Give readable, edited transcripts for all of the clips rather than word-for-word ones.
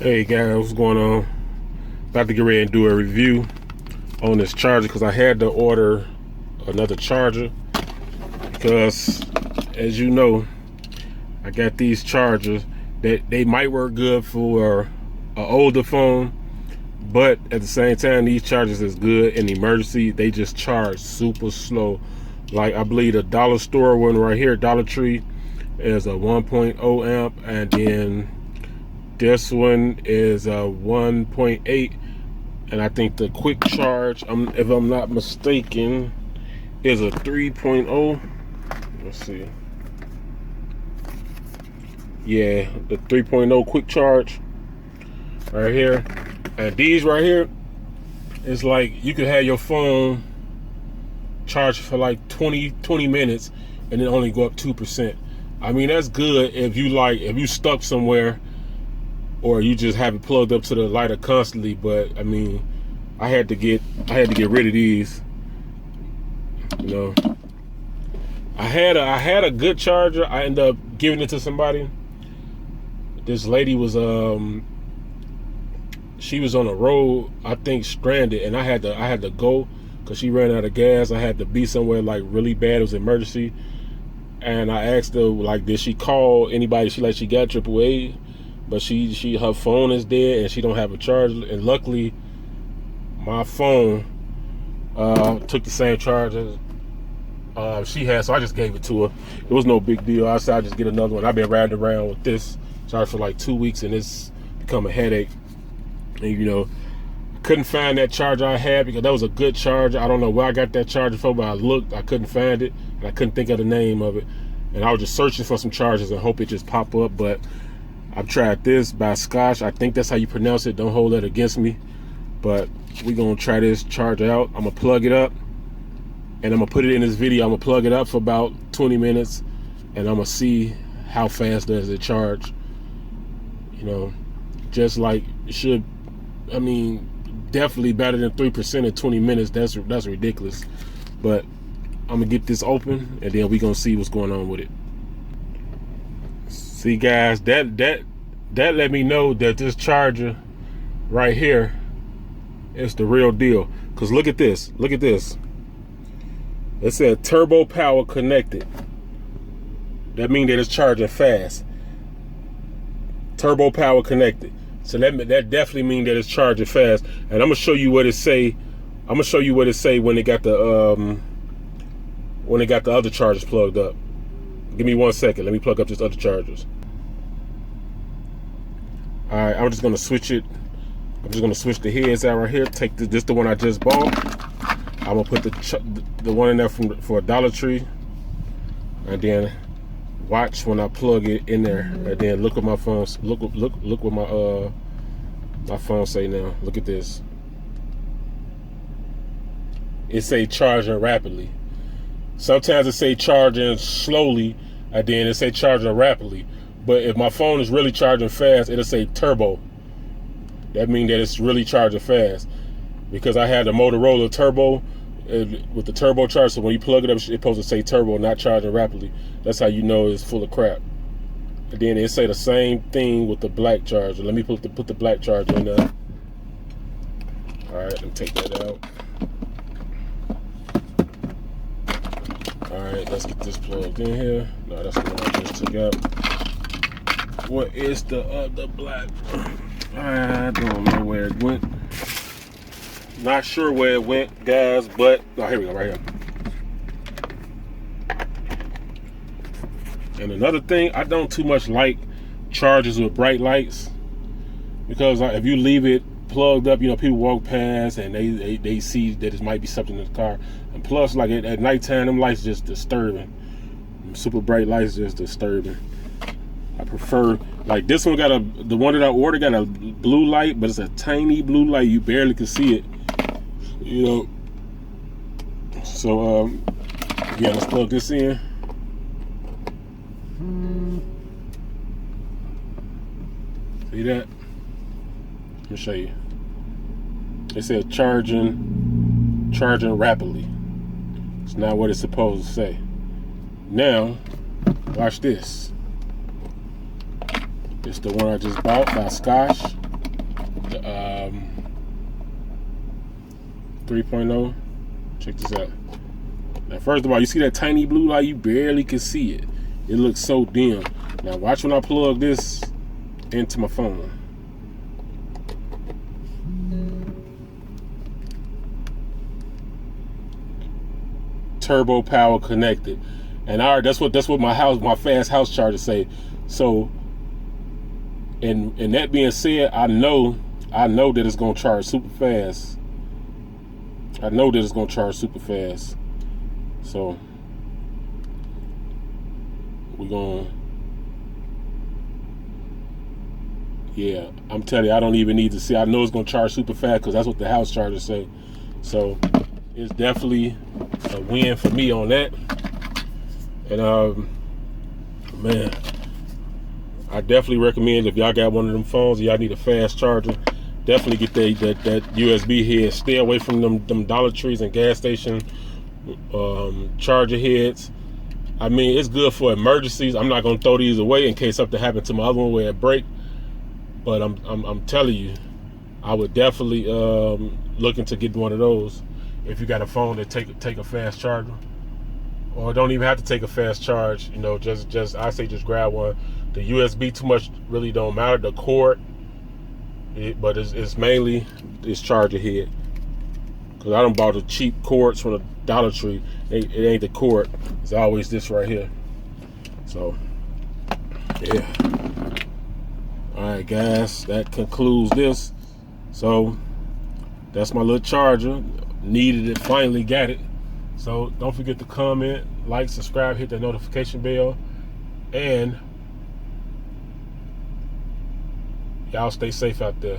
Hey guys, what's going on? About to get ready and do a review on this charger because I had to order another charger because, as you know, I got these chargers that they might work good for an older phone, but at the same time, these chargers is good in emergency. They just charge super slow. Like I believe the dollar store one right here, Dollar Tree, is a 1.0 amp, and then this one is a 1.8, and I think the quick charge, if I'm not mistaken, is a 3.0. Let's see. Yeah, the 3.0 quick charge right here. And these right here, it's like you could have your phone charged for like 20 minutes and then only go up 2%. I mean, that's good if you stuck somewhere or you just have it plugged up to the lighter constantly. But I mean, I had to get rid of these. You know, I had a good charger. I ended up giving it to somebody. This lady was she was on the road, I think stranded, and I had to go because she ran out of gas. I had to be somewhere like really bad. It was an emergency, and I asked her like, did she call anybody? She got AAA. But her phone is dead and she don't have a charger. And luckily, my phone took the same charge as she had, so I just gave it to her. It was no big deal. I said I just get another one. I've been riding around with this charger for like 2 weeks, and it's become a headache. And you know, I couldn't find that charger I had because that was a good charger. I don't know where I got that charger from, but I looked, I couldn't find it, and I couldn't think of the name of it. And I was just searching for some chargers and hope it just pop up, but I've tried this by Scosche. I think that's how you pronounce it. Don't hold that against me. But we're going to try this charger out. I'm going to plug it up, and I'm going to put it in this video. I'm going to plug it up for about 20 minutes, and I'm going to see how fast does it charge. You know, just like it should. I mean, definitely better than 3% in 20 minutes. That's ridiculous. But I'm going to get this open, and then we're going to see what's going on with it. See guys, that let me know that this charger right here is the real deal. Cause look at this. It said turbo power connected. That means that it's charging fast. Turbo power connected. So that definitely means that it's charging fast. And I'm gonna show you what it say. I'm gonna show you what it say when it got the other chargers plugged up. Give me 1 second. Let me plug up this other chargers. All right, I'm just gonna switch it. I'm just gonna switch the heads out right here. Take this the one I just bought. I'm gonna put the one in there for Dollar Tree, and then watch when I plug it in there. And then look what my phone look what my phone say now. Look at this. It say charging rapidly. Sometimes it say charging slowly, and then it say charging rapidly. But if my phone is really charging fast, it'll say turbo. That means that it's really charging fast. Because I had the Motorola Turbo with the turbo charge, so when you plug it up, it's supposed to say turbo, not charging rapidly. That's how you know it's full of crap. And then it say the same thing with the black charger. Let me put the black charger in there. All right, let me take that out. All right, let's get this plugged in here. No, that's the one I just took out. What is the other black? I don't know where it went. Not sure where it went, guys, but here we go, right here. And another thing, I don't too much like chargers with bright lights, because if you leave it plugged up, you know, people walk past and they see that it might be something in the car. And plus, like at nighttime, them lights just disturbing. Super bright lights just disturbing. I prefer, like this one the one that I ordered got a blue light, but it's a tiny blue light. You barely can see it, you know. So yeah, let's plug this in. See that? Let me show you. It said charging rapidly. It's not what it's supposed to say. Now, watch this. It's the one I just bought by Scosche. 3.0. Check this out. Now, first of all, you see that tiny blue light? You barely can see it. It looks so dim. Now, watch when I plug this into my phone. Turbo power connected, and that's what my fast house charger say. So, and that being said, I know that it's gonna charge super fast. I know that it's gonna charge super fast. So we're gonna, yeah, I'm telling you, I don't even need to see. I know it's gonna charge super fast because that's what the house chargers say. So it's definitely a win for me on that. And man, I definitely recommend, if y'all got one of them phones, y'all need a fast charger, definitely get that USB head. Stay away from them Dollar Trees and gas station charger heads. I mean, it's good for emergencies. I'm not gonna throw these away in case something happened to my other one where it break. But I'm telling you, I would definitely look into getting one of those if you got a phone that take a fast charger, or don't even have to take a fast charge. You know, just I say just grab one. The USB too much really don't matter. The cord, but it's mainly this charger head. Cause I done bought the cheap cords from the Dollar Tree. It ain't the cord. It's always this right here. So yeah. All right, guys, that concludes this. So that's my little charger. Needed it, finally got it. So don't forget to comment, like, subscribe, hit that notification bell, and y'all stay safe out there.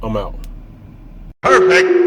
I'm out. Perfect.